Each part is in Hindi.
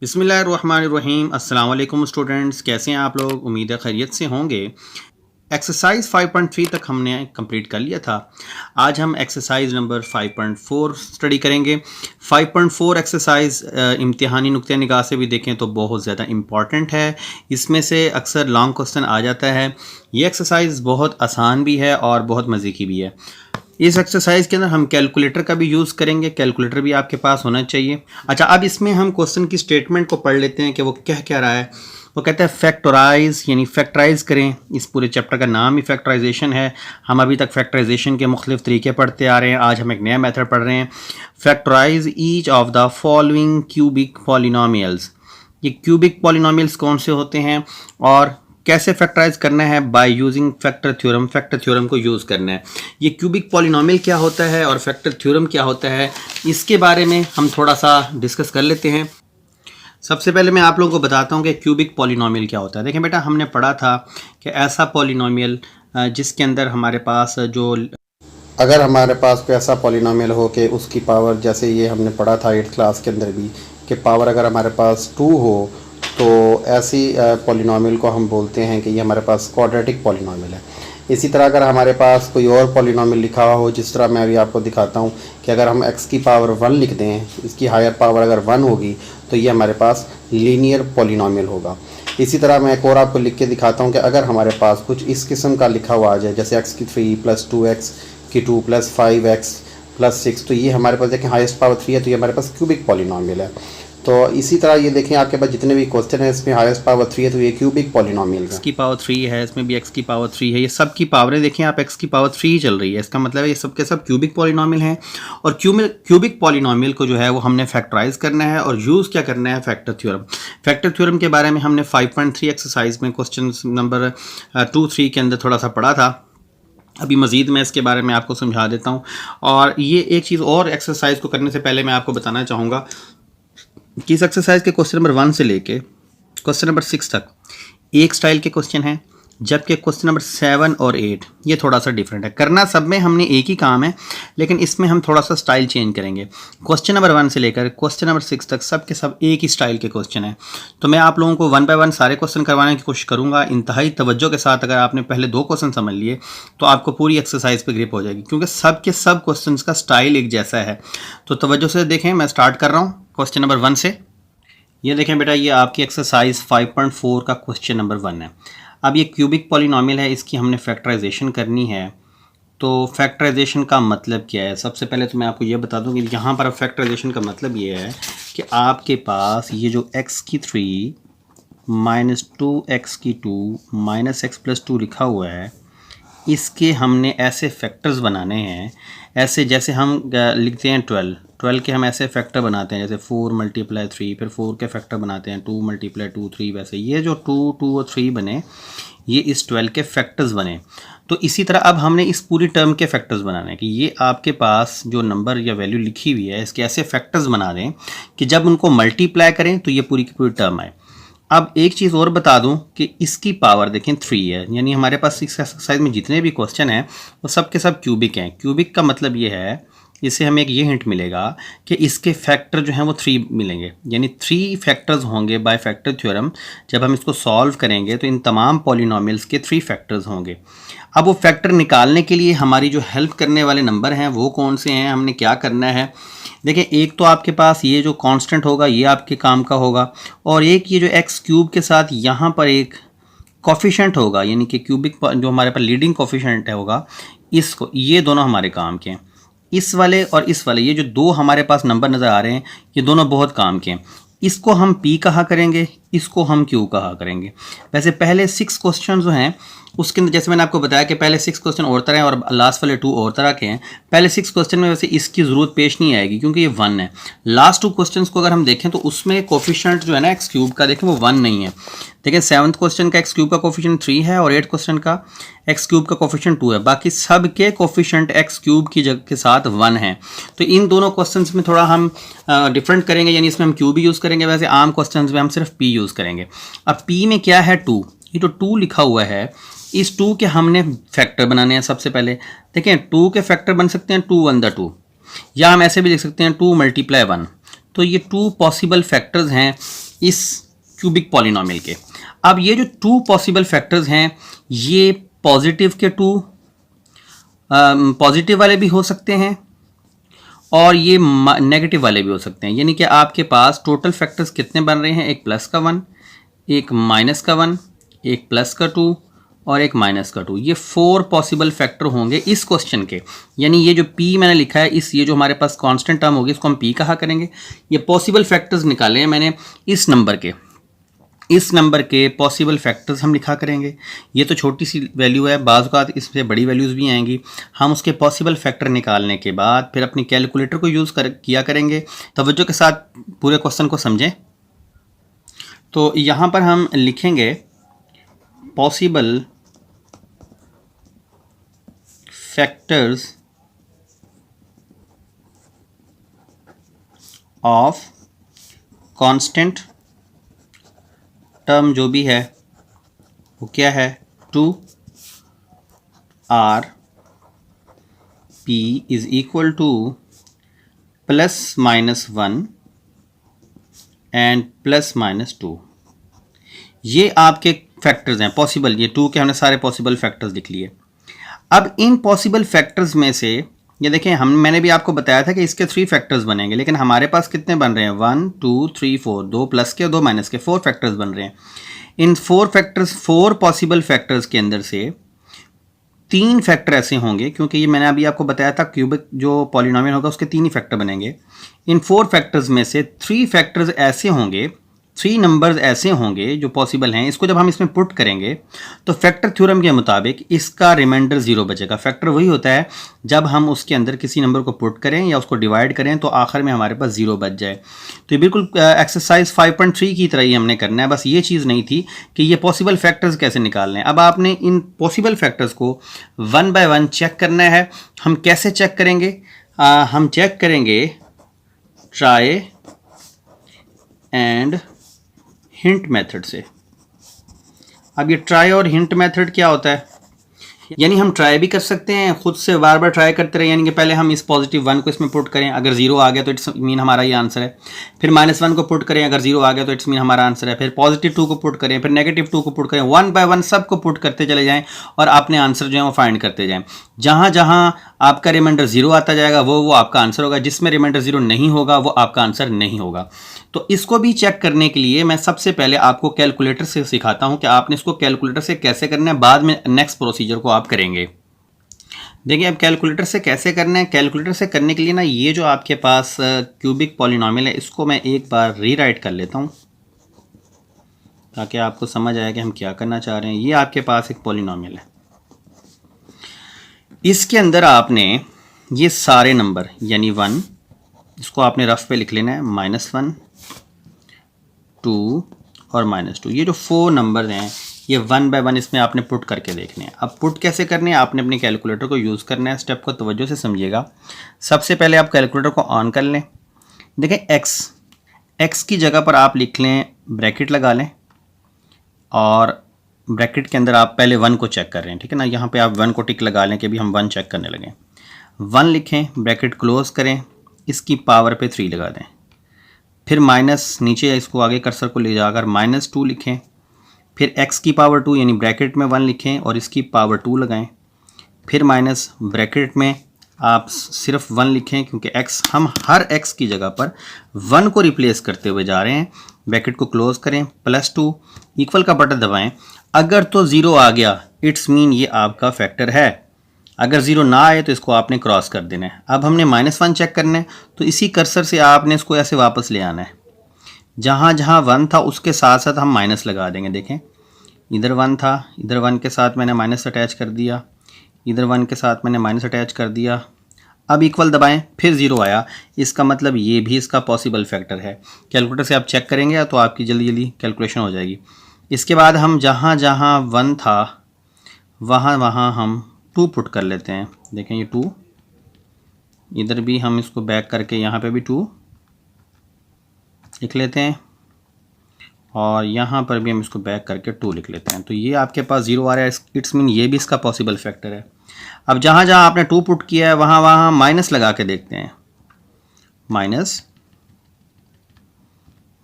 बिस्मिल्लाहिर्रहमानिर्रहीम। अस्सलाम वालेकुम स्टूडेंट्स, कैसे हैं आप लोग? उम्मीद है खैरियत से होंगे। एक्सरसाइज 5.3 तक हमने कंप्लीट कर लिया था। आज हम एक्सरसाइज नंबर 5.4 स्टडी करेंगे। 5.4 एक्सरसाइज इम्तिहानी नुक्ते निगाह से भी देखें तो बहुत ज़्यादा इम्पॉर्टेंट है। इसमें से अक्सर लॉन्ग क्वेश्चन आ जाता है। ये एक्सरसाइज बहुत आसान भी है और बहुत मज़े की भी है। इस एक्सरसाइज के अंदर हम कैलकुलेटर का भी यूज़ करेंगे। कैलकुलेटर भी आपके पास होना चाहिए। अच्छा, अब इसमें हम क्वेश्चन की स्टेटमेंट को पढ़ लेते हैं कि वो क्या रहा है। वो कहता है फैक्टराइज, यानी फैक्टराइज करें। इस पूरे चैप्टर का नाम ही फैक्टराइजेशन है। हम अभी तक फैक्टराइजेशन के मुख्तलिफ तरीके पढ़ते आ रहे हैं। आज हम एक नया मेथड पढ़ रहे हैं। Factorise each of the following cubic polynomials. ये क्यूबिक पॉलिनोमियल्स कौन से होते हैं और कैसे फैक्टराइज करना है? By using factor theorem. Factor theorem को यूज़ करना है। ये क्यूबिक पॉलिनोमियल क्या होता है और फैक्टर थ्योरम क्या होता है, इसके बारे में हम थोड़ा सा डिस्कस कर लेते हैं। सबसे पहले मैं आप लोगों को बताता हूँ कि क्यूबिक पॉलिनोमियल क्या होता है। देखें बेटा, हमने पढ़ा था कि ऐसा पॉलिनोमियल जिसके अंदर हमारे पास अगर हमारे पास कोई ऐसा पॉलिनोमियल हो कि उसकी पावर, जैसे ये हमने पढ़ा था 8th क्लास के अंदर भी, कि पावर अगर हमारे पास 2 हो तो ऐसी पॉलिनोमियल को हम बोलते हैं कि ये हमारे पास क्वाड्रेटिक पॉलिनोमियल है। इसी तरह अगर हमारे पास कोई और पॉलिनोमियल लिखा हो, जिस तरह मैं अभी आपको दिखाता हूँ कि अगर हम x की पावर 1 लिख दें, इसकी हायर पावर अगर 1 होगी तो ये हमारे पास लीनियर पॉलिनोमियल होगा। इसी तरह मैं एक और आपको लिख के दिखाता हूँ कि अगर हमारे पास कुछ इस किस्म का लिखा हुआ आ जाए, जैसे x की 3 + 2x की 2 + 5x + 6, तो ये हमारे पास देखें हाईएस्ट पावर 3 है, तो ये हमारे पास क्यूबिक पॉलिनोमियल है। तो इसी तरह ये देखें आपके पास जितने भी क्वेश्चन है इसमें हाईएस्ट पावर 3 है, तो ये क्यूबिक पॉलिनोमियल है। x की पावर 3 है, इसमें भी x की पावर 3 है। ये सब की पावरें देखें आप, x की पावर 3 ही चल रही है। इसका मतलब है ये सब के सब क्यूबिक पॉलिनोमियल हैं। और क्यूबिक पॉलिनोमियल को जो है वो हमने फैक्टराइज करना है और यूज़ क्या करना है? Factor theorem. फैक्टर थ्योरम के बारे में हमने 5.3 एक्सरसाइज में क्वेश्चन नंबर 2-3 के अंदर थोड़ा सा पढ़ा था। अभी मज़ीद मैं इसके बारे में आपको समझा देता हूँ। और ये एक चीज़ और, एक्सरसाइज को करने से पहले मैं आपको बताना चाहूँगा कि इस एक्सरसाइज के क्वेश्चन नंबर 1 से लेके क्वेश्चन नंबर 6 तक एक स्टाइल के क्वेश्चन हैं, जबकि क्वेश्चन नंबर 7 और 8 ये थोड़ा सा डिफरेंट है। करना सब में हमने एक ही काम है, लेकिन इसमें हम थोड़ा सा स्टाइल चेंज करेंगे। क्वेश्चन नंबर 1 से लेकर क्वेश्चन नंबर 6 तक सब के सब एक ही स्टाइल के क्वेश्चन हैं। तो मैं आप लोगों को 1 बाय 1 सारे क्वेश्चन करवाने की कोशिश करूँगा इंतहाई तवज्जो के साथ। अगर आपने पहले 2 क्वेश्चन समझ लिए तो आपको पूरी एक्सरसाइज पर ग्रिप हो जाएगी, क्योंकि सब के सब क्वेश्चन का स्टाइल एक जैसा है। तो तवज्जो से देखें, मैं स्टार्ट कर रहा हूँ क्वेश्चन नंबर 1 से। ये देखें बेटा, ये आपकी एक्सरसाइज 5.4 का क्वेश्चन नंबर 1 है। अब ये क्यूबिक पॉलिनोमियल है, इसकी हमने फैक्टराइजेशन करनी है। तो फैक्टराइजेशन का मतलब क्या है? सबसे पहले तो मैं आपको ये बता दूं कि यहाँ पर फैक्टराइजेशन का मतलब ये है कि आपके पास ये जो x की 3 - 2x की 2 - x + 2 लिखा हुआ है, इसके हमने ऐसे फैक्टर्स बनाने हैं, ऐसे जैसे हम लिखते हैं 12 के हम ऐसे फैक्टर बनाते हैं, जैसे 4 × 3, फिर 4 के फैक्टर बनाते हैं 2 × 2 3। वैसे ये जो 2 2 और 3 बने, ये इस 12 के फैक्टर्स बने। तो इसी तरह अब हमने इस पूरी टर्म के फैक्टर्स बनाने हैं कि ये आपके पास जो नंबर या वैल्यू लिखी हुई है, इसके ऐसे फैक्टर्स बना दें कि जब उनको मल्टीप्लाई करें तो ये पूरी की पूरी टर्म आए। अब एक चीज़ और बता दूं कि इसकी पावर देखें 3 है, यानी हमारे पास इस एक्सरसाइज में जितने भी क्वेश्चन हैं वो सब के सब क्यूबिक हैं। क्यूबिक का मतलब ये है, इससे हमें एक ये हिंट मिलेगा कि इसके फैक्टर जो हैं वो 3 मिलेंगे, यानी 3 फैक्टर्स होंगे बाय फैक्टर थ्योरम। जब हम इसको सॉल्व करेंगे तो इन तमाम पॉलिनोमियल्स के 3 फैक्टर्स होंगे। अब वो फैक्टर निकालने के लिए हमारी जो हेल्प करने वाले नंबर हैं वो कौन से हैं, हमने क्या करना है? देखिए, एक तो आपके पास ये जो कांस्टेंट होगा ये आपके काम का होगा, और एक ये जो x³ के साथ यहाँ पर एक कोफिशिएंट होगा, यानी कि क्यूबिक जो हमारे पास लीडिंग कोफिशिएंट होगा, इसको, ये दोनों हमारे काम के हैं। इस वाले और इस वाले, ये जो 2 हमारे पास नंबर नज़र आ रहे हैं, ये दोनों बहुत काम के हैं। इसको हम p कहा करेंगे, इसको हम q कहा करेंगे। वैसे पहले 6 क्वेश्चन जो हैं उसके अंदर, जैसे मैंने आपको बताया कि पहले 6 क्वेश्चन और तरह हैं और लास्ट वाले 2 और तरह के हैं। पहले 6 क्वेश्चन में वैसे इसकी ज़रूरत पेश नहीं आएगी क्योंकि ये 1 है। लास्ट 2 क्वेश्चंस को अगर हम देखें तो उसमें कोफिशिएंट जो है ना x³ का, देखें वो 1 नहीं है। देखिए 7th क्वेश्चन का x³ का कोफिशिएंट 3 है और 8th क्वेश्चन का x³ का कोफिशिएंट 2 है। बाकी सब के कोफिशिएंट x³ की जगह के साथ 1 है। तो इन दोनों क्वेश्चंस में थोड़ा हम डिफरेंट करेंगे, यानी इसमें हम q भी यूज़ करेंगे, वैसे आम क्वेश्चंस में हम सिर्फ p यूज़ करेंगे। अब p में क्या है? 2। ये जो 2 लिखा हुआ है, इस 2 के हमने फैक्टर बनाने हैं। सबसे पहले देखें 2 के फैक्टर बन सकते हैं 2 × 1 = 2, या हम ऐसे भी लिख सकते हैं 2 × 1। तो ये 2 पॉसिबल फैक्टर्स हैं इस क्यूबिक पॉलिनोमियल के। अब ये जो 2 पॉसिबल फैक्टर्स हैं, ये पॉजिटिव के 2 पॉजिटिव वाले भी हो सकते हैं और ये नेगेटिव वाले भी हो सकते हैं। यानी कि आपके पास टोटल फैक्टर्स कितने बन रहे हैं, एक प्लस का 1, एक माइनस का 1, एक प्लस का 2 और एक माइनस का 2। ये 4 पॉसिबल फैक्टर होंगे इस क्वेश्चन के। यानी ये जो p मैंने लिखा है, ये जो हमारे पास कांस्टेंट टर्म होगी इसको हम p कहा करेंगे। ये पॉसिबल फैक्टर्स निकाले हैं मैंने इस नंबर के पॉसिबल फैक्टर्स हम लिखा करेंगे। ये तो छोटी सी वैल्यू है, बाज़ औक़ात इससे बड़ी वैल्यूज़ भी आएंगी। हम उसके पॉसिबल फैक्टर निकालने के बाद फिर अपनी कैलकुलेटर को यूज़ किया करेंगे। तवज्जो के साथ पूरे क्वेश्चन को समझें। तो यहाँ पर हम लिखेंगे possible factors of constant term जो भी है वो क्या है, 2 r p is equal two plus minus 1 and plus minus 2। ये आपके फैक्टर्स हैं पॉसिबल। ये 2 के हमने सारे पॉसिबल फैक्टर्स लिख लिए। अब इन पॉसिबल फैक्टर्स में से ये देखें, मैंने भी आपको बताया था कि इसके 3 फैक्टर्स बनेंगे, लेकिन हमारे पास कितने बन रहे हैं, 1 2 3 4, 2 प्लस के और 2 माइनस के, 4 फैक्टर्स बन रहे हैं। इन 4 पॉसिबल फैक्टर्स के अंदर से 3 फैक्टर ऐसे होंगे, क्योंकि ये मैंने अभी आपको बताया था क्यूबिक जो पॉलिनोमियल होगा उसके 3 ही फैक्टर बनेंगे। इन 4 फैक्टर्स में से 3 फैक्टर्स ऐसे होंगे, 3 नंबर्स ऐसे होंगे जो पॉसिबल हैं। इसको जब हम इसमें पुट करेंगे तो फैक्टर थ्योरम के मुताबिक इसका रिमाइंडर 0 बचेगा। फैक्टर वही होता है जब हम उसके अंदर किसी नंबर को पुट करें या उसको डिवाइड करें तो आखिर में हमारे पास 0 बच जाए। तो ये बिल्कुल एक्सरसाइज 5.3 की तरह ही हमने करना है। बस ये चीज़ नहीं थी कि ये पॉसिबल फैक्टर्स कैसे निकालने हैं। अब आपने इन पॉसिबल फैक्टर्स को 1 बाय 1 चेक करना है। हम कैसे चेक करेंगे, हम चेक करेंगे ट्राई एंड हिंट मेथड से। अब ये ट्राई और हिंट मेथड क्या होता है, यानी हम ट्राई भी कर सकते हैं, खुद से बार बार ट्राई करते रहे। यानी कि पहले हम इस पॉजिटिव 1 को इसमें पुट करें, अगर 0 आ गया तो इट्स मीन हमारा ये आंसर है। फिर -1 को पुट करें, अगर 0 आ गया तो इट्स मीन हमारा आंसर है। फिर पॉजिटिव 2 को पुट करें, फिर नेगेटिव 2 को पुट करें। 1 बाय 1 सब को पुट करते चले जाएं और अपने आंसर जो है वो फाइंड करते जाएं। जहाँ जहाँ आपका रिमाइंडर 0 आता जाएगा वो आपका आंसर होगा, जिसमें रिमाइंडर 0 नहीं होगा वो आपका आंसर नहीं होगा। तो इसको भी चेक करने के लिए मैं सबसे पहले आपको कैलकुलेटर से सिखाता हूं कि आपने इसको कैलकुलेटर से कैसे करना है, बाद में नेक्स्ट प्रोसीजर को आप करेंगे। देखिए अब कैलकुलेटर से कैसे करना है। कैलकुलेटर से करने के लिए ना, ये जो आपके पास क्यूबिक पॉलिनोमियल है इसको मैं एक बार रीराइट कर लेता हूं ताकि आपको समझ आए कि हम क्या करना चाह रहे हैं। ये आपके पास एक पॉलिनोमियल है, इसके अंदर आपने ये सारे नंबर यानी 1, इसको आपने रफ पे लिख लेना है, -1 2 और -2। ये जो 4 नंबर हैं ये 1 बाय 1 इसमें आपने पुट करके देखने हैं। अब पुट कैसे करने हैं, आपने अपने कैलकुलेटर को यूज़ करना है। स्टेप को तवज्जो से समझिएगा। सबसे पहले आप कैलकुलेटर को ऑन कर लें। देखें x की जगह पर आप लिख लें, ब्रैकेट लगा लें और ब्रैकेट के अंदर आप पहले 1 को चेक कर रहे हैं, ठीक है ना। यहाँ पे आप 1 को टिक लगा लें कि अभी हम 1 चेक करने लगे। 1 लिखें, ब्रैकेट क्लोज करें, इसकी पावर पे 3 लगा दें। फिर माइनस नीचे इसको आगे कर्सर को ले जाकर -2 लिखें। फिर x की पावर 2 यानी ब्रैकेट में 1 लिखें और इसकी पावर 2 लगाएं। फिर माइनस ब्रैकेट में आप सिर्फ 1 लिखें, क्योंकि x हम हर x की जगह पर 1 को रिप्लेस करते हुए जा रहे हैं। ब्रैकेट को क्लोज करें, +2 इक्वल का बटन दबाएं। अगर तो 0 आ गया इट्स मीन ये आपका फैक्टर है, अगर 0 ना आए तो इसको आपने क्रॉस कर देना है। अब हमने -1 चेक करना है, तो इसी कर्सर से आपने इसको ऐसे वापस ले आना है। जहाँ जहाँ 1 था उसके साथ साथ हम माइनस लगा देंगे। देखें इधर 1 था, इधर 1 के साथ मैंने माइनस अटैच कर दिया, इधर 1 के साथ मैंने माइनस अटैच कर दिया। अब इक्वल दबाएं, फिर 0 आया, इसका मतलब ये भी इसका पॉसिबल फैक्टर है। कैलकुलेटर से आप चेक करेंगे तो आपकी जल्दी जल्दी कैलकुलेशन हो जाएगी। इसके बाद हम जहाँ जहाँ 1 था वहाँ वहाँ हम 2 पुट कर लेते हैं। देखें ये 2, इधर भी हम इसको बैक करके यहाँ पे भी 2 लिख लेते हैं और यहाँ पर भी हम इसको बैक करके 2 लिख लेते हैं। तो ये आपके पास 0 आ रहा है, इट्स मीन ये भी इसका पॉसिबल फैक्टर है। अब जहाँ जहाँ आपने 2 पुट किया है वहाँ वहाँ माइनस लगा के देखते हैं। Minus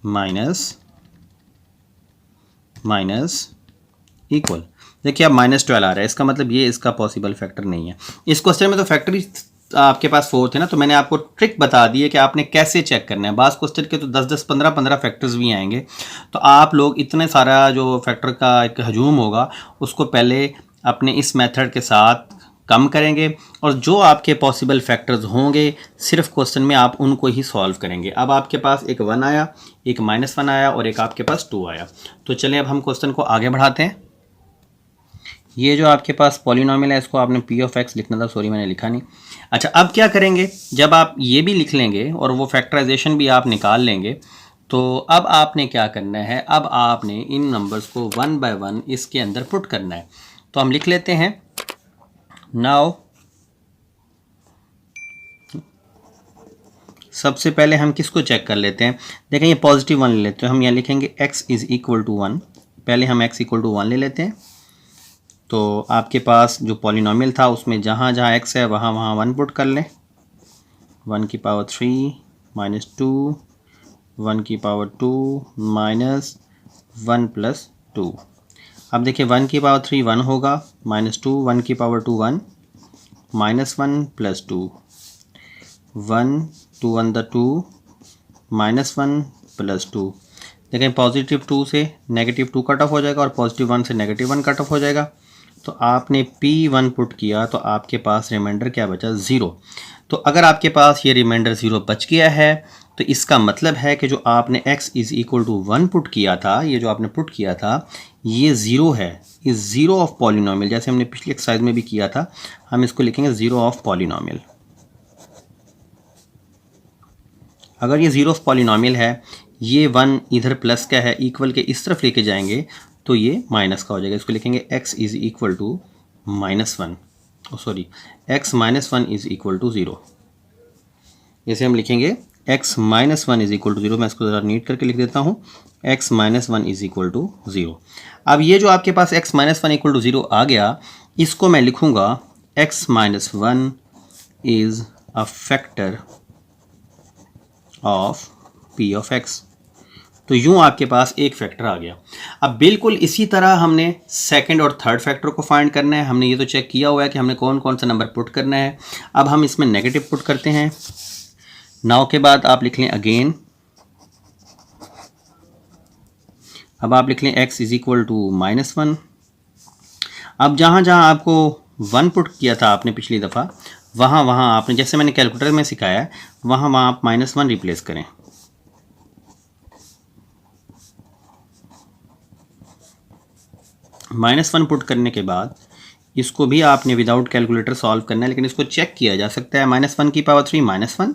minus minus equal. देखिए अब -12 आ रहा है, इसका मतलब ये इसका पॉसिबल फैक्टर नहीं है। इस क्वेश्चन में तो फैक्टर ही आपके पास 4 थे ना, तो मैंने आपको ट्रिक बता दी है कि आपने कैसे चेक करना है। बास क्वेश्चन के तो 10-10, 15-15 फैक्टर्स भी आएंगे, तो आप लोग इतने सारा जो फैक्टर का एक हजूम होगा उसको पहले अपने इस मेथड के साथ कम करेंगे, और जो आपके पॉसिबल फैक्टर्स होंगे सिर्फ क्वेश्चन में आप उनको ही सॉल्व करेंगे। अब आपके पास एक 1 आया, एक -1 आया और एक आपके पास 2 आया। तो चलिए अब हम क्वेश्चन को आगे बढ़ाते हैं। ये जो आपके पास पॉलिनॉमियल है इसको आपने p ऑफ x लिखना था, सॉरी मैंने लिखा नहीं। अच्छा, अब क्या करेंगे, जब आप ये भी लिख लेंगे और वो फैक्टराइजेशन भी आप निकाल लेंगे, तो अब आपने क्या करना है, अब आपने इन नंबर्स को 1 बाय 1 इसके अंदर पुट करना है। तो हम लिख लेते हैं नाउ, सबसे पहले हम किसको चेक कर लेते हैं। देखें ये +1 ले लेते हैं, हम यहाँ लिखेंगे x इज़ इक्वल टू 1। पहले हम x इक्वल टू 1 ले लेते हैं। तो आपके पास जो पॉलिनॉमियल था उसमें जहाँ जहाँ x है वहाँ वहाँ 1 पुट कर लें। 1 की पावर 3 -2, 1 की पावर 2 -1 + 2। अब देखिए 1 की पावर 3 1 होगा, -2, 1 की पावर 2 1, -1 + 2, 1 2 1 2, -1 + 2। देखें +2 से -2 कट ऑफ हो जाएगा और +1 से -1 कट ऑफ हो जाएगा। तो आपने P1 पुट किया तो आपके पास रिमाइंडर क्या बचा, 0। तो अगर आपके पास ये रिमाइंडर 0 बच गया है तो इसका मतलब है कि जो आपने x is equal to 1 put किया था, ये जो आपने पुट किया था ये 0 है, इज़ 0 ऑफ पॉलिनॉमियल। जैसे हमने पिछली एक्सरसाइज में भी किया था, हम इसको लिखेंगे 0 ऑफ पॉलिनॉमियल। अगर ये 0 ऑफ पॉलिनॉमियल है, ये 1 इधर प्लस का है, इक्वल के इस तरफ लेके जाएंगे तो ये माइनस का हो जाएगा। इसको लिखेंगे x is equal to -1, sorry x -1 is equal to 0। जैसे हम लिखेंगे x -1 इज़ इक्वल टू 0, मैं इसको ज़रा नीट करके लिख देता हूँ, x -1 इज़ इक्वल टू 0। अब ये जो आपके पास x -1 इक्वल टू 0 आ गया, इसको मैं लिखूँगा x -1 is a factor of p of x। तो यूँ आपके पास एक फैक्टर आ गया। अब बिल्कुल इसी तरह हमने सेकंड और थर्ड फैक्टर को फाइंड करना है। हमने ये तो चेक किया हुआ है कि हमने कौन कौन सा नंबर पुट करना है। अब हम इसमें नेगेटिव पुट करते हैं। नाउ के बाद आप लिख लें अगेन, अब आप लिख लें x इज़ इक्वल टू -1। अब जहाँ जहाँ आपको 1 पुट किया था आपने पिछली दफ़ा, वहाँ वहाँ आपने, जैसे मैंने कैलकुलेटर में सिखाया है, वहाँ वहाँ आप -1 रिप्लेस करें। -1 पुट करने के बाद इसको भी आपने विदाउट कैलकुलेटर सॉल्व करना है, लेकिन इसको चेक किया जा सकता है। -1 की पावर 3 -1,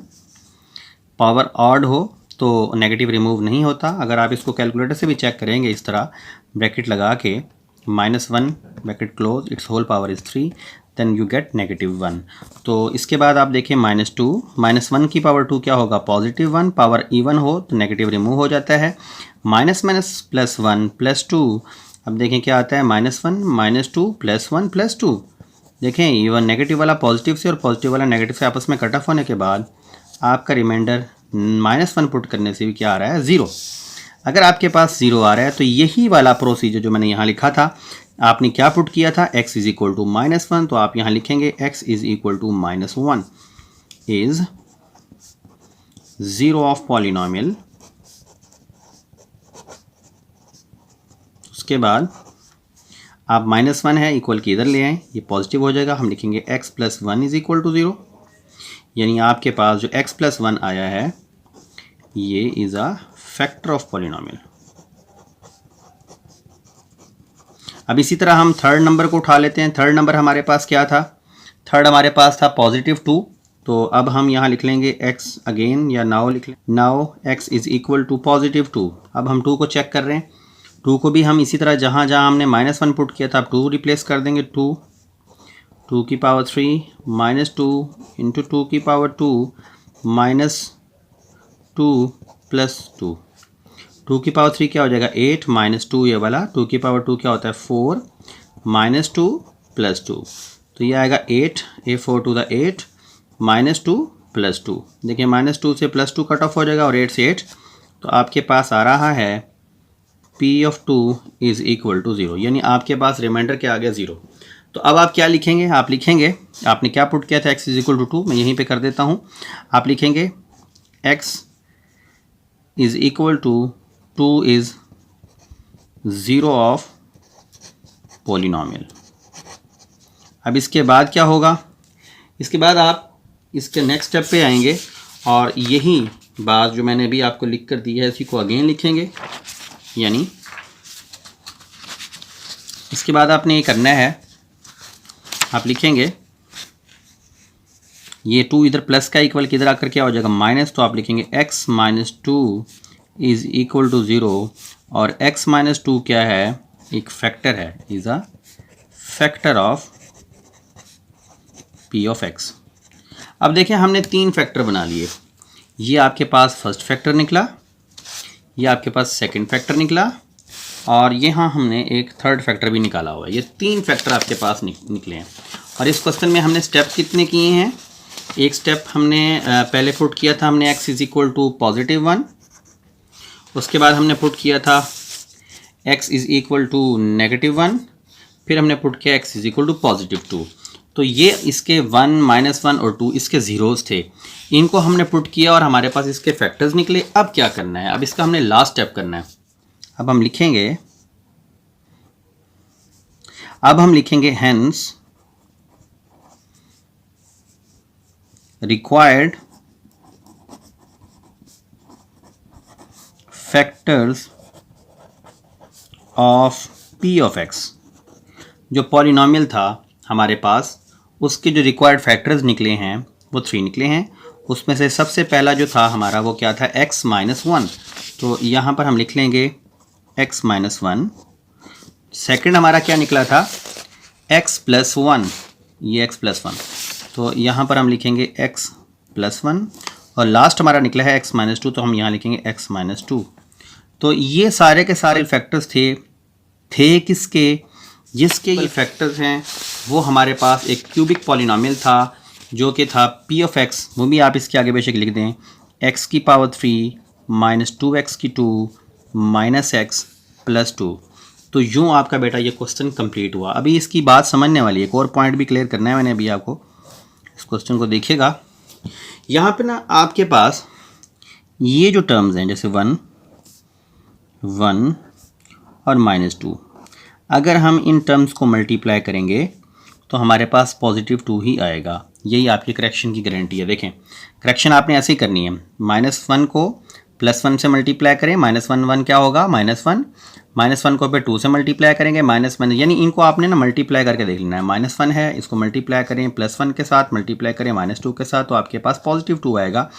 पावर ऑड हो तो नेगेटिव रिमूव नहीं होता। अगर आप इसको कैलकुलेटर से भी चेक करेंगे इस तरह ब्रैकेट लगा के, -1 bracket close, it's whole power is 3, then you get -1। तो इसके बाद आप देखिए -2, -1 की पावर 2 क्या होगा, +1, पावर इवन हो तो नेगेटिव रिमूव हो जाता है। -1 + 2, अब देखें क्या आता है, -1 -2 +1 +2। देखें ये नेगेटिव वाला पॉजिटिव से और पॉजिटिव वाला नेगेटिव से आपस में कट ऑफ होने के बाद आपका रिमाइंडर -1 पुट करने से भी क्या आ रहा है, 0। अगर आपके पास 0 आ रहा है तो यही वाला प्रोसीजर जो मैंने यहाँ लिखा था, आपने क्या पुट किया था, x इज़ इक्वल टू -1, तो आप यहाँ लिखेंगे x is equal to -1 is 0 of polynomial. उसके बाद आप -1 है इक्वल के इधर ले आएँ, ये पॉजिटिव हो जाएगा, हम लिखेंगे x + 1 इज़ इक्वल टू 0। यानी आपके पास जो x + 1 आया है ये is a factor of polynomial. अब इसी तरह हम थर्ड नंबर को उठा लेते हैं। थर्ड नंबर हमारे पास क्या था, थर्ड हमारे पास था +2। तो अब हम यहाँ लिख लेंगे x अगेन, या नाउ लिख लें, now x is equal to +2। अब हम 2 को चेक कर रहे हैं, 2 को भी हम इसी तरह जहाँ जहाँ हमने -1 पुट किया था, अब 2 रिप्लेस कर देंगे। 2 की पावर 3 -2 इंटू 2 की पावर 2 -2 + 2। 2 की पावर 3 क्या हो जाएगा, 8 -2 ये वाला, 2 की पावर 2 क्या होता है, 4 -2 + 2। तो ये आएगा 8, A4 to the 8 -2 + 2। देखिए -2 से +2 कट ऑफ हो जाएगा और 8 से 8, तो आपके पास आ रहा है P of 2 is equal to 0, यानी आपके पास रिमाइंडर क्या आ गया 0। तो अब आप क्या लिखेंगे, आप लिखेंगे, आपने क्या पुट किया था, x इज़ इक्वल टू 2, मैं यहीं पे कर देता हूँ। आप लिखेंगे x is equal to 2 is 0 of polynomial. अब इसके बाद क्या होगा, इसके बाद आप इसके नेक्स्ट स्टेप पे आएंगे और यही बात जो मैंने अभी आपको लिख कर दी है इसी को अगेन लिखेंगे, यानी इसके बाद आपने ये करना है, आप लिखेंगे ये 2 इधर प्लस का इक्वल किधर आकर क्या हो जाएगा माइनस, तो आप लिखेंगे x minus 2 is equal to 0 और x माइनस 2 क्या है, एक फैक्टर है, is a factor of p of x। अब देखिए हमने 3 फैक्टर बना लिए, ये आपके पास फर्स्ट फैक्टर निकला, ये आपके पास सेकंड फैक्टर निकला और यहाँ हमने एक थर्ड फैक्टर भी निकाला हुआ है। ये 3 फैक्टर आपके पास निकले हैं। और इस क्वेश्चन में हमने स्टेप कितने किए हैं, एक स्टेप हमने पहले पुट किया था हमने x इज़ इक्वल टू +1, उसके बाद हमने पुट किया था x इज़ इक्वल टू -1, फिर हमने पुट किया x इज़ इक्वल टू +2। तो ये इसके 1, -1 और 2 इसके ज़ीरोज़ थे, इनको हमने पुट किया और हमारे पास इसके फैक्टर्स निकले। अब क्या करना है, अब इसका हमने लास्ट स्टेप करना है। अब हम लिखेंगे hence required factors of p of x। जो पॉलिनॉमियल था हमारे पास उसके जो रिक्वायर्ड फैक्टर्स निकले हैं वो 3 निकले हैं। उसमें से सबसे पहला जो था हमारा वो क्या था, x माइनस 1, तो यहाँ पर हम लिख लेंगे x माइनस 1। सेकेंड हमारा क्या निकला था, x प्लस 1, ये x प्लस 1, तो यहाँ पर हम लिखेंगे x प्लस 1 और लास्ट हमारा निकला है x माइनस 2, तो हम यहाँ लिखेंगे x माइनस 2। तो ये सारे के सारे फैक्टर्स थे किसके, जिसके ये फैक्टर्स हैं वो हमारे पास एक क्यूबिक पॉलिनॉमियल था जो कि था p ऑफ x, वो भी आप इसके आगे बेशक लिख दें x की पावर 3 माइनस 2x की 2 माइनस x प्लस 2। तो यूँ आपका बेटा ये क्वेश्चन कंप्लीट हुआ। अभी इसकी बात समझने वाली है, एक और पॉइंट भी क्लियर करना है मैंने अभी आपको, इस क्वेश्चन को देखिएगा। यहाँ पे ना आपके पास ये जो टर्म्स हैं जैसे 1 और -2, अगर हम इन टर्म्स को मल्टीप्लाई करेंगे तो हमारे पास +2 ही आएगा। यही आपकी करेक्शन की गारंटी है। देखें करेक्शन आपने ऐसे ही करनी है, -1 को +1 से मल्टीप्लाई करें, -1 क्या होगा -1 को फिर 2 से मल्टीप्लाई करेंगे -1, यानी इनको आपने ना मल्टीप्लाई करके देख लेना है। -1 है, इसको मल्टीप्लाई करें +1 के साथ, मल्टीप्लाई करें -2 के साथ, तो आपके पास +2 आएगा।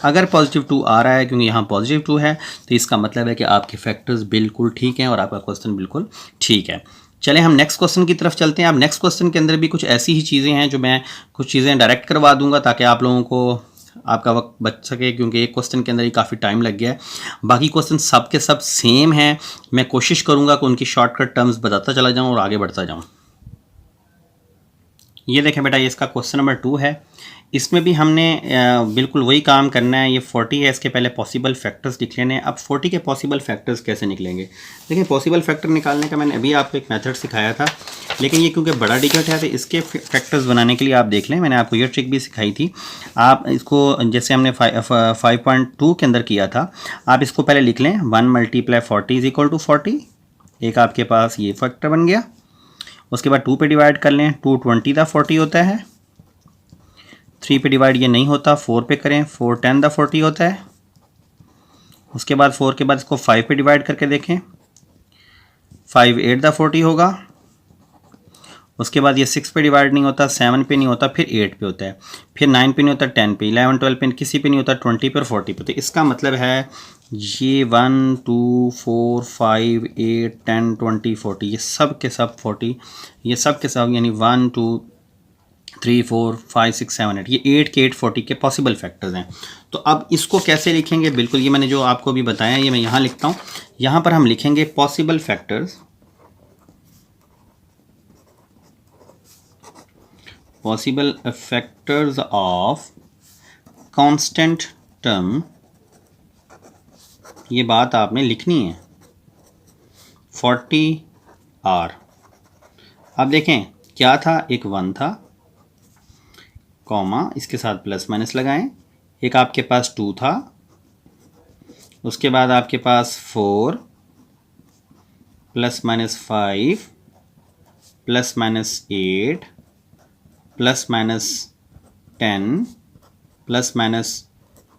अगर +2 आ रहा है क्योंकि यहाँ +2 है तो इसका मतलब है कि आपके फैक्टर्स बिल्कुल ठीक हैं और आपका क्वेश्चन बिल्कुल ठीक है। चलें हम नेक्स्ट क्वेश्चन की तरफ चलते हैं। अब नेक्स्ट क्वेश्चन के अंदर भी कुछ ऐसी ही चीज़ें हैं जो मैं कुछ चीज़ें डायरेक्ट करवा दूंगा ताकि आप लोगों को आपका वक्त बच सके, क्योंकि एक क्वेश्चन के अंदर ही काफ़ी टाइम लग गया है। बाकी क्वेश्चन सब के सब सेम हैं, मैं कोशिश करूंगा कि उनकी शॉर्टकट टर्म्स बताता चला जाऊं और आगे बढ़ता जाऊं। ये देखें बेटा, ये इसका क्वेश्चन नंबर 2 है। इसमें भी हमने बिल्कुल वही काम करना है। ये 40 है, इसके पहले पॉसिबल फैक्टर्स लिख लेने हैं। अब 40 के पॉसिबल फैक्टर्स कैसे निकलेंगे, देखिए पॉसिबल फैक्टर निकालने का मैंने अभी आपको एक मेथड सिखाया था, लेकिन ये क्योंकि बड़ा डिजिट है तो इसके फैक्टर्स बनाने के लिए आप देख लें, मैंने आपको ये ट्रिक भी सिखाई थी। आप इसको जैसे हमने 5.2 के अंदर किया था, आप इसको पहले लिख लें 1 × 40 इज इक्वल टू 40, एक आपके पास ये फैक्टर बन गया। उसके बाद 2 पे डिवाइड कर लें, 2 20 दा 40 होता है, 3 पे डिवाइड ये नहीं होता, 4 पे करें, 4 10 दा 40 होता है। उसके बाद 4 के बाद इसको 5 पे डिवाइड करके देखें, 5 8 दा 40 होगा। उसके बाद ये 6 पे डिवाइड नहीं होता, 7 पे नहीं होता, फिर 8 पे होता है, फिर 9 पे नहीं होता, 10 पे, 11 12 पे किसी पे नहीं होता, 20 पे और 40 पे। तो इसका मतलब है ये 1 2 4 5 8 10 20 40 ये सब के सब 40, ये सब के सब यानी 1 2 3 4 5 6 7 8 ये 8 के 8 40 के पॉसिबल फैक्टर्स हैं। तो अब इसको कैसे लिखेंगे, बिल्कुल ये मैंने जो आपको भी बताया ये मैं यहाँ लिखता हूँ। यहाँ पर हम लिखेंगे possible factors of constant term, ये बात आपने लिखनी है। 40R। अब देखें क्या था, एक 1 था, कॉमा इसके साथ प्लस माइनस लगाएं, एक आपके पास 2 था, उसके बाद आपके पास 4 plus minus 5 plus minus 8 plus minus 10 plus minus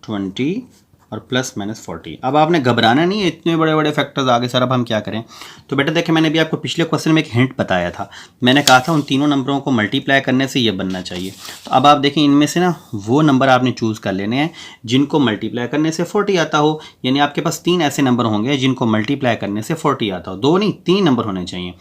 20 और प्लस माइनस 40। अब आपने घबराना नहीं है, इतने बड़े बड़े फैक्टर्स आगे सर अब हम क्या करें। तो बेटा देखिए, मैंने भी आपको पिछले क्वेश्चन में एक हिंट बताया था, मैंने कहा था उन तीनों नंबरों को मल्टीप्लाई करने से ये बनना चाहिए। तो अब आप देखें, इनमें से ना वो नंबर आपने चूज़ कर लेने हैं जिनको मल्टीप्लाई करने से 40 आता हो, यानी आपके पास 3 ऐसे नंबर होंगे जिनको मल्टीप्लाई करने से 40 आता हो। 2 नहीं 3 नंबर होने चाहिए।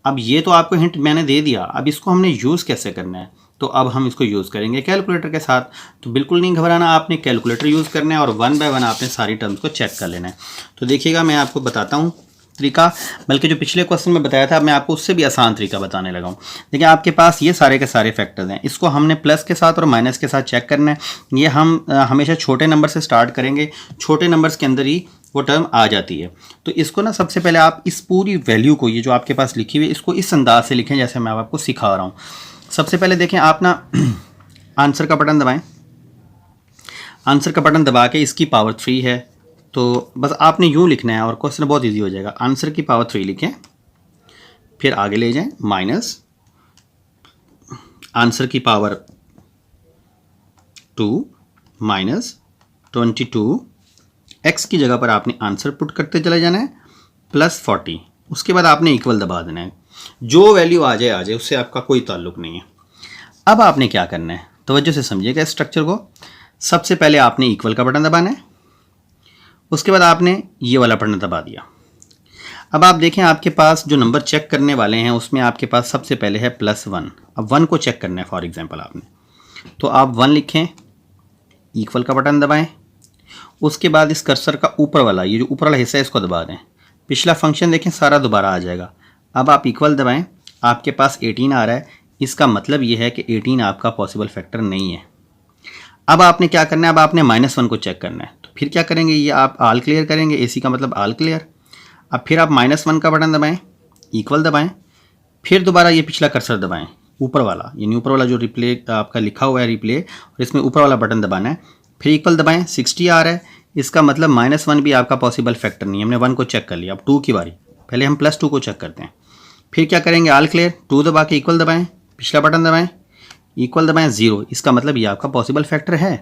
अब ये तो आपको हिंट मैंने दे दिया, अब इसको हमने यूज़ कैसे करना है, तो अब हम इसको यूज़ करेंगे कैलकुलेटर के साथ। तो बिल्कुल नहीं घबराना, आपने कैलकुलेटर यूज़ करना है और 1 बाय 1 आपने सारी टर्म्स को चेक कर लेना है। तो देखिएगा, मैं आपको बताता हूँ तरीका, बल्कि जो पिछले क्वेश्चन में बताया था मैं आपको उससे भी आसान तरीका बताने लगा हूँ। देखिए आपके पास ये सारे के सारे फैक्टर्स हैं, इसको हमने प्लस के साथ और माइनस के साथ चेक करना है। ये हम हमेशा छोटे नंबर से स्टार्ट करेंगे, छोटे नंबर्स के अंदर ही वो टर्म आ जाती है। तो इसको ना सबसे पहले आप इस पूरी वैल्यू को, ये जो आपके पास लिखी हुई है, इसको इस अंदाज से लिखें जैसे मैं आपको सिखा रहा हूँ। सबसे पहले देखें, आप ना आंसर का बटन दबाएं, आंसर का बटन दबा के इसकी पावर 3 है, तो बस आपने यूँ लिखना है और क्वेश्चन बहुत इजी हो जाएगा। आंसर की पावर 3 लिखें, फिर आगे ले जाएं माइनस आंसर की पावर 2 माइनस 22, एक्स की जगह पर आपने आंसर पुट करते चले जाना है, प्लस 40। उसके बाद आपने इक्वल दबा देना है, जो वैल्यू आ जाए उससे आपका कोई ताल्लुक नहीं है। अब आपने क्या करना है, तवज्जो से समझिएगा इस स्ट्रक्चर को। सबसे पहले आपने इक्वल का बटन दबाना है, उसके बाद आपने ये वाला बटन दबा दिया। अब आप देखें, आपके पास जो नंबर चेक करने वाले हैं उसमें आपके पास सबसे पहले है +1। अब 1 को चेक करना है फॉर एग्जांपल आपने, तो आप 1 लिखें, इक्वल का बटन दबाएं, उसके बाद इस कर्सर का ऊपर वाला, ये जो ऊपर वाला हिस्सा है इसको दबा दें, पिछला फंक्शन देखें सारा दोबारा आ जाएगा। अब आप इक्वल दबाएं, आपके पास 18 आ रहा है, इसका मतलब ये है कि 18 आपका पॉसिबल फैक्टर नहीं है। अब आपने क्या करना है, अब आपने -1 को चेक करना है, तो फिर क्या करेंगे, ये आप ऑल क्लियर करेंगे, AC का मतलब ऑल क्लियर। अब फिर आप -1 का बटन दबाएं, इक्वल दबाएं, फिर दोबारा ये पिछला कर्सर दबाएं, ऊपर वाला, यानी ऊपर वाला जो रिप्ले आपका लिखा हुआ है रिप्ले, और इसमें ऊपर वाला बटन दबाना है, फिर इक्वल दबाएं। 60 आ रहा है, इसका मतलब -1 भी आपका पॉसिबल फैक्टर नहीं है। हमने 1 को चेक कर लिया, अब 2 की बारी, पहले हम +2 को चेक करते हैं। फिर क्या करेंगे, ऑल क्लियर, 2 दबा के इक्वल दबाएं, पिछला बटन दबाएं, इक्वल दबाएं, 0, इसका मतलब ये आपका पॉसिबल फैक्टर है।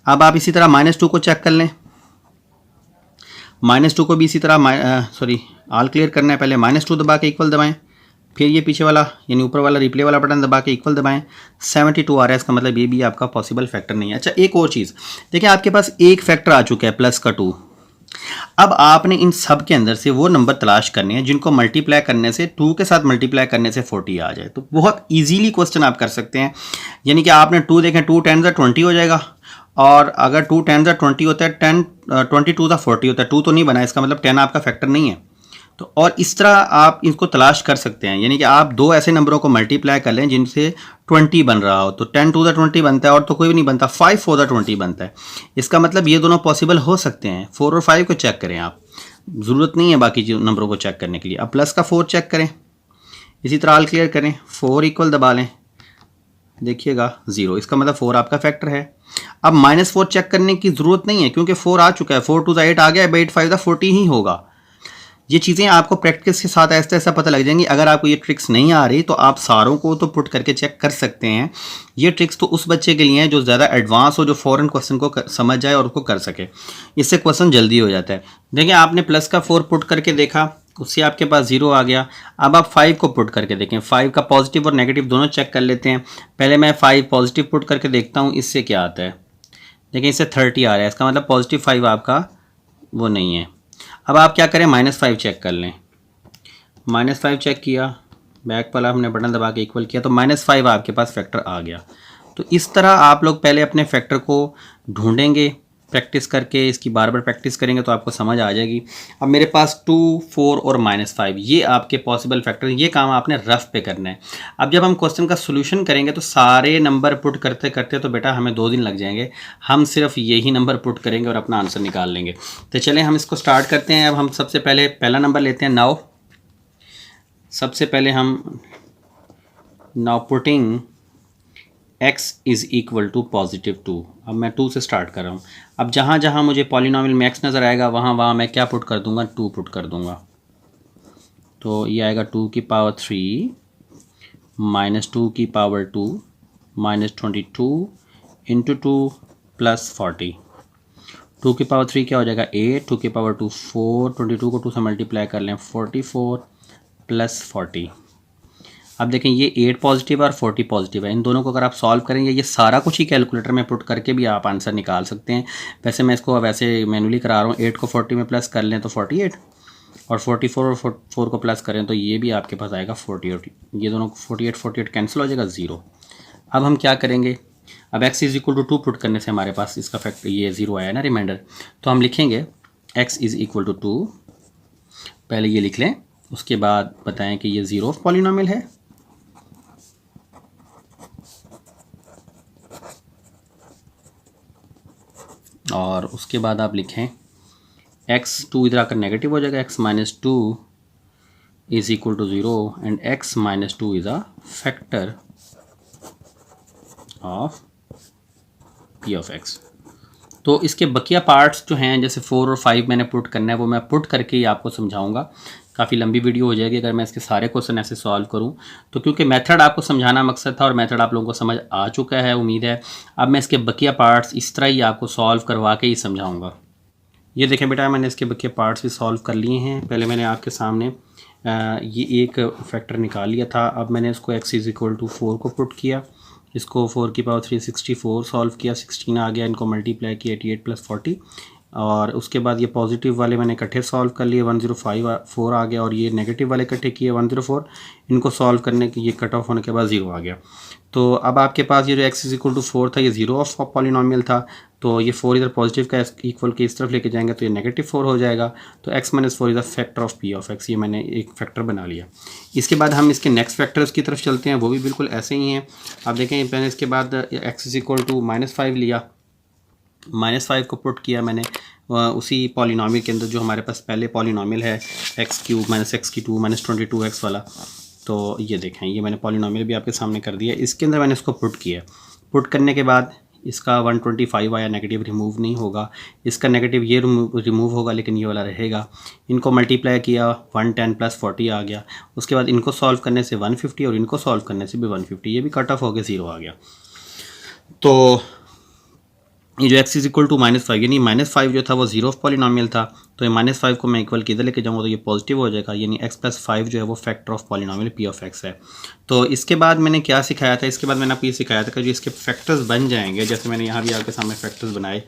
अब आप इसी तरह -2 को चेक कर लें, -2 को भी इसी तरह ऑल क्लियर करना है, पहले -2 दबा के इक्वल दबाएं, फिर ये पीछे वाला यानी ऊपर वाला रिप्ले वाला बटन दबा के इक्वल दबाएं। 72 आ रहा है, इसका मतलब ये भी आपका पॉसिबल फैक्टर नहीं है। अच्छा, एक और चीज़ देखिए, आपके पास एक फैक्टर आ चुका है प्लस का 2। अब आपने इन सब के अंदर से वो नंबर तलाश करने हैं जिनको मल्टीप्लाई करने से 2 के साथ मल्टीप्लाई करने से 40 आ जाए। तो बहुत इजीली क्वेश्चन आप कर सकते हैं, यानी कि आपने 2 देखें, 2 10 20 हो जाएगा, और अगर 2 10 20 होता है, 10 22 40 होता है, 2 तो नहीं बना, इसका मतलब 10 आपका फैक्टर नहीं है। तो और इस तरह आप इसको तलाश कर सकते हैं, यानी कि आप 2 ऐसे नंबरों को मल्टीप्लाई कर लें जिनसे 20 बन रहा हो, तो 10 to the 20 बनता है, और तो कोई भी नहीं बनता, 5 for the 20 बनता है। इसका मतलब ये दोनों पॉसिबल हो सकते हैं। 4 और 5 को चेक करें आप, ज़रूरत नहीं है बाकी नंबरों को चेक करने के लिए। अब प्लस का 4 चेक करें, इसी तरह ऑल क्लियर करें, 4 इक्वल दबा लें, देखिएगा 0, इसका मतलब 4 आपका फैक्टर है। अब -4 चेक करने की ज़रूरत नहीं है क्योंकि 4 आ चुका है, 4 to the 8 आ गया, 8 5 the 40 ही होगा। ये चीज़ें आपको प्रैक्टिस के साथ ऐसा ऐसा पता लग जाएंगी। अगर आपको ये ट्रिक्स नहीं आ रही तो आप सारों को तो पुट करके चेक कर सकते हैं। ये ट्रिक्स तो उस बच्चे के लिए हैं जो ज़्यादा एडवांस हो, जो फ़ौरन क्वेश्चन को समझ जाए और उसको कर सके, इससे क्वेश्चन जल्दी हो जाता है। देखिए, आपने प्लस का 4 पुट करके देखा, उससे आपके पास 0 आ गया। अब आप 5 को पुट करके देखें, 5 का पॉजिटिव और नेगेटिव दोनों चेक कर लेते हैं। पहले मैं 5 पॉजिटिव पुट करके देखता हूँ, इससे क्या आता है। देखिए, इससे 30 आ रहा है, इसका मतलब पॉजिटिव 5 आपका वो नहीं है। अब आप क्या करें, -5 चेक कर लें, -5 चेक किया, बैक वाला हमने बटन दबा के इक्वल किया, तो -5 आपके पास फैक्टर आ गया। तो इस तरह आप लोग पहले अपने फैक्टर को ढूंढेंगे, प्रैक्टिस करके, इसकी बार बार प्रैक्टिस करेंगे तो आपको समझ आ जाएगी। अब मेरे पास 2, 4 और -5 ये आपके पॉसिबल फैक्टर, ये काम आपने रफ पे करना है। अब जब हम क्वेश्चन का सोल्यूशन करेंगे तो सारे नंबर पुट करते करते तो बेटा हमें 2 दिन लग जाएंगे। हम सिर्फ यही नंबर पुट करेंगे और अपना आंसर निकाल लेंगे। तो चलें हम इसको स्टार्ट करते हैं। अब हम सबसे पहले पहला नंबर लेते हैं 9। सबसे पहले हम now putting x is equal to +2। अब मैं 2 से स्टार्ट कर रहा हूँ। अब जहाँ जहाँ मुझे पॉलिनॉमियल में x नज़र आएगा वहाँ वहाँ मैं क्या पुट कर दूँगा, 2 पुट कर दूँगा। तो ये आएगा 2 की पावर 3 माइनस 2 की पावर 2 माइनस 22 इंटू 2 प्लस 40। 2 की पावर 3 क्या हो जाएगा 8, 2 की पावर 2 4, 22 को 2 से मल्टीप्लाई कर लें 44 प्लस 40। अब देखें ये 8 पॉजिटिव और 40 पॉजिटिव है, इन दोनों को अगर आप सॉल्व करेंगे ये सारा कुछ ही कैलकुलेटर में पुट करके भी आप आंसर निकाल सकते हैं। वैसे मैं इसको वैसे मैनुअली करा रहा हूँ। 8 को 40 में प्लस कर लें तो 48 और 44 और 4 को प्लस करें तो ये भी आपके पास आएगा 48। ये दोनों 48 कैंसिल हो जाएगा 0। अब हम क्या करेंगे, अब x is equal to 2 put करने से हमारे पास इसका फैक्ट ये 0 आया ना रिमाइंडर। तो हम लिखेंगे x इज़ इक्वल टू 2, पहले ये लिख लें, उसके बाद बताएं कि ये 0 ऑफ पॉलिनॉमियल है। और उसके बाद आप लिखें x 2 इधर आकर नेगेटिव हो जाएगा, x minus 2 is equal to 0 and x minus 2 is a factor of p of x। तो इसके बकिया पार्ट्स जो हैं जैसे 4 और 5 मैंने पुट करना है वो मैं पुट करके ही आपको समझाऊंगा। काफ़ी लंबी वीडियो हो जाएगी अगर मैं इसके सारे क्वेश्चन ऐसे सॉल्व करूं तो, क्योंकि मेथड आपको समझाना मकसद था और मेथड आप लोगों को समझ आ चुका है उम्मीद है। अब मैं इसके बकिया पार्ट्स इस तरह ही आपको सॉल्व करवा के ही समझाऊँगा। ये देखें बेटा, मैंने इसके बकिया पार्ट्स भी सॉल्व कर लिए हैं। पहले मैंने आपके सामने ये एक फैक्टर निकाल लिया था। अब मैंने इसको x इज़ इक्वल टू 4 को पुट किया, इसको 4 की पावर 3 64 सॉल्व किया, 16 आ गया, इनको मल्टीप्लाई किया 88 प्लस 40 और उसके बाद ये पॉजिटिव वाले मैंने इकट्ठे सॉल्व कर लिए 105 आ गया और ये नेगेटिव वाले इकट्ठे किए 104। इनको सॉल्व करने के ये कट ऑफ होने के बाद 0 आ गया। तो अब आपके पास ये जो x इज़ इक्वल टू 4 था ये 0 ऑफ पॉलिनॉमियल था। तो ये 4 इधर पॉजिटिव का इक्वल के इस तरफ लेके जाएंगे तो ये नेगेटिव 4 हो जाएगा। तो x minus 4 is a factor of p of x, ये मैंने एक फैक्टर बना लिया। इसके बाद हम इसके नेक्स्ट फैक्टर्स की तरफ चलते हैं, वो भी बिल्कुल ऐसे ही हैं। आप देखें मैंने इसके बाद x इज़ इक्वल टू -5 लिया, -5 को पुट किया मैंने उसी पॉलिनॉमियल के अंदर जो हमारे पास पहले पॉलिनॉमियल है x³ minus x² minus 22x वाला। तो ये देखें ये मैंने पॉलिनॉमियल भी आपके सामने कर दिया, इसके अंदर मैंने इसको पुट किया। पुट करने के बाद इसका 125 आया, नेगेटिव रिमूव नहीं होगा, इसका नेगेटिव ये रिमूव होगा लेकिन ये वाला रहेगा। इनको मल्टीप्लाई किया 110 प्लस 40 आ गया। उसके बाद इनको सॉल्व करने से 150 और इनको सॉल्व करने से भी 150, ये भी कट ऑफ हो गया 0 आ गया। तो ये जो x इज़ इक्वल टू -5 यानी -5 जो था वो 0 ऑफ पॉलिनॉमियल था। तो ये -5 को मैं इक्वल किधर लेके जाऊँगा तो ये पॉजिटिव हो जाएगा, यानी x प्लस 5 जो है वो factor of polynomial p of x है। तो इसके बाद मैंने क्या सिखाया था, इसके बाद मैंने आपको ये सिखाया था कि जो इसके फैक्टर्स बन जाएंगे, जैसे मैंने यहाँ भी आपके सामने फैक्टर्स बनाए।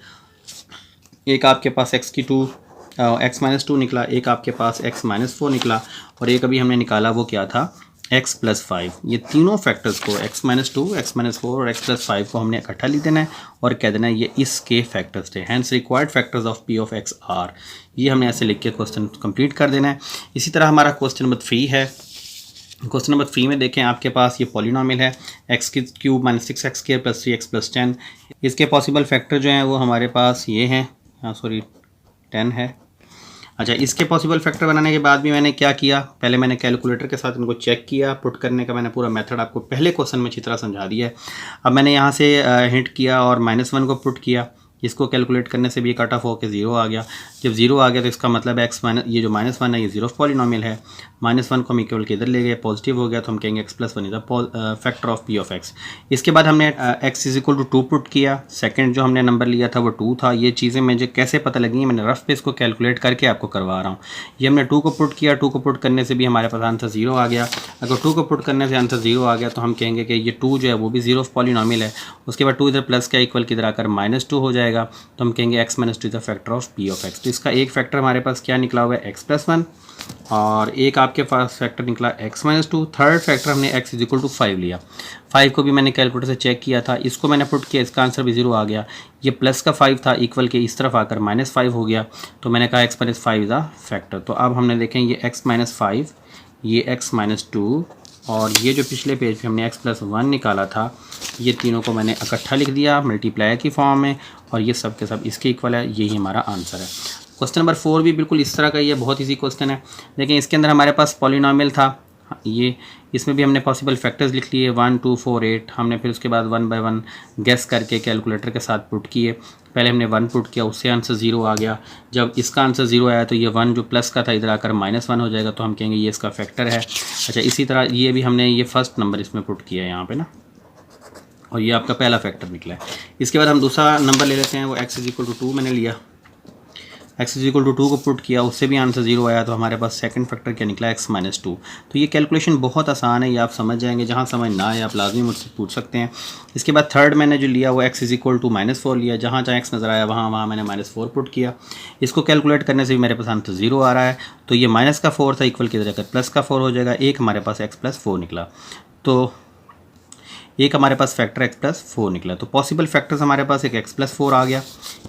एक आपके पास x माइनस 2 निकला, एक आपके पास x माइनस 4 निकला और एक अभी हमने निकाला वो क्या था x प्लस 5। ये तीनों फैक्टर्स को x माइनस 2, x माइनस 4 और x प्लस 5 को हमने इकट्ठा लिख देना है और कह देना है ये इसके फैक्टर्स थे। Hence required factors of p of x are, ये हमने ऐसे लिख के क्वेश्चन कंप्लीट कर देना है। इसी तरह हमारा क्वेश्चन नंबर 3 है। क्वेश्चन नंबर 3 में देखें आपके पास ये पॉलिनॉमियल है x³ minus 6x² plus 3x plus 10। इसके पॉसिबल फैक्टर जो हैं वो हमारे पास ये हैं, सॉरी 10 है। अच्छा, इसके पॉसिबल फैक्टर बनाने के बाद भी मैंने क्या किया, पहले मैंने कैलकुलेटर के साथ इनको चेक किया। पुट करने का मैंने पूरा मेथड आपको पहले क्वेश्चन में अच्छी तरह समझा दिया है। अब मैंने यहाँ से हिट किया और -1 को पुट किया, इसको कैलकुलेट करने से भी कट ऑफ होकर 0 आ गया। जब 0 आ गया तो इसका मतलब x माइनस ये जो -1 है ये 0 ऑफ पॉलिनॉमियल है। -1 को हम इक्वल के इधर ले गए, पॉजिटिव हो गया तो हम कहेंगे x plus 1 is the factor of p of x। इसके बाद हमने x is equal to 2 put किया। सेकंड जो हमने नंबर लिया था वो 2 था। ये चीज़ें मुझे कैसे पता लगी, मैंने रफ पे इसको कैलकुलेट करके आपको करवा रहा हूँ। ये हमने 2 को पुट किया, 2 को पुट करने से भी हमारे पास आंसर 0 आ गया। अगर 2 को पुट करने से आंसर 0 आ गया तो हम कहेंगे कि ये 2 जो है वो भी 0 ऑफ पॉलिनॉमियल है। उसके बाद 2 इधर प्लस का इक्वल किधर आकर -2 हो जाएगा तो हम कहेंगे x minus 2 is the factor of p of x। तो इसका एक फैक्टर हमारे पास क्या निकला हुआ है x प्लस 1 और एक आपके पास फैक्टर निकला x माइनस 2। थर्ड फैक्टर हमने x इज इक्वल टू 5 लिया। 5 को भी मैंने कैलकुलेटर से चेक किया था, इसको मैंने पुट किया, इसका आंसर भी 0 आ गया। ये प्लस का 5 था, इक्वल के इस तरफ आकर -5 हो गया तो मैंने कहा x minus 5 is the factor. तो अब हमने देखें ये x माइनस 5, ये x माइनस 2 और ये जो पिछले पेज पे हमने x प्लस 1 निकाला था, ये तीनों को मैंने इकट्ठा लिख दिया मल्टीप्लाई की फॉर्म में और ये सब के सब इसके इक्वल है। यही हमारा आंसर है। क्वेश्चन नंबर 4 भी बिल्कुल इस तरह का ही है, बहुत ईजी क्वेश्चन है। लेकिन इसके अंदर हमारे पास पॉलिनॉमियल था ये इसमें भी हमने पॉसिबल फैक्टर्स लिख लिए 1 2 4 8। हमने फिर उसके बाद 1 बाय 1 गेस करके कैलकुलेटर के साथ पुट किए। पहले हमने 1 पुट किया, उससे आंसर 0 आ गया। जब इसका आंसर 0 आया तो ये 1 जो प्लस का था इधर आकर -1 हो जाएगा, तो हम कहेंगे ये इसका फैक्टर है। अच्छा, इसी तरह ये भी हमने ये फर्स्ट नंबर इसमें पुट किया है यहाँ पे ना, और ये आपका पहला फैक्टर निकला है। इसके बाद हम दूसरा नंबर ले लेते हैं, वो x = 2 मैंने लिया। x = 2 को पुट किया, उससे भी आंसर 0 आया, तो हमारे पास सेकंड फैक्टर क्या निकला, x - 2। तो ये कैलकुलेशन बहुत आसान है, ये आप समझ जाएंगे। जहाँ समझ ना आए आप लाजमी मुझसे पूछ सकते हैं। इसके बाद थर्ड मैंने जो लिया वो x = -4 लिया। जहाँ जहाँ x नज़र आया वहाँ मैंने -4 पुट किया। इसको कैलकुलेट करने से भी मेरे पास आंसर 0 आ रहा है, तो ये माइनस का 4 था, इक्वल की जगह प्लस का 4 हो जाएगा। एक हमारे पास x + 4 निकला, तो एक हमारे पास फैक्टर x + 4 निकला। तो पॉसिबल फैक्टर्स हमारे पास एक x + 4 आ गया,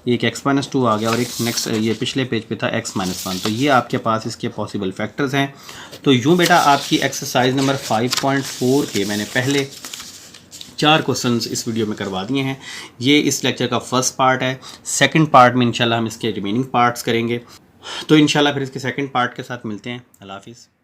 एक x - 2 आ गया, और एक नेक्स्ट ये पिछले पेज पे था x - 1। तो ये आपके पास इसके पॉसिबल फैक्टर्स हैं। तो यूँ बेटा आपकी एक्सरसाइज नंबर 5.4 के मैंने पहले 4 क्वेश्चंस इस वीडियो में करवा दिए हैं। ये इस लेक्चर का फर्स्ट पार्ट है। सेकंड पार्ट में इंशाल्लाह हम इसके रिमेनिंग पार्ट्स करेंगे। तो इंशाल्लाह फिर इसके सेकंड पार्ट के साथ मिलते हैं। अल्लाह हाफिज़।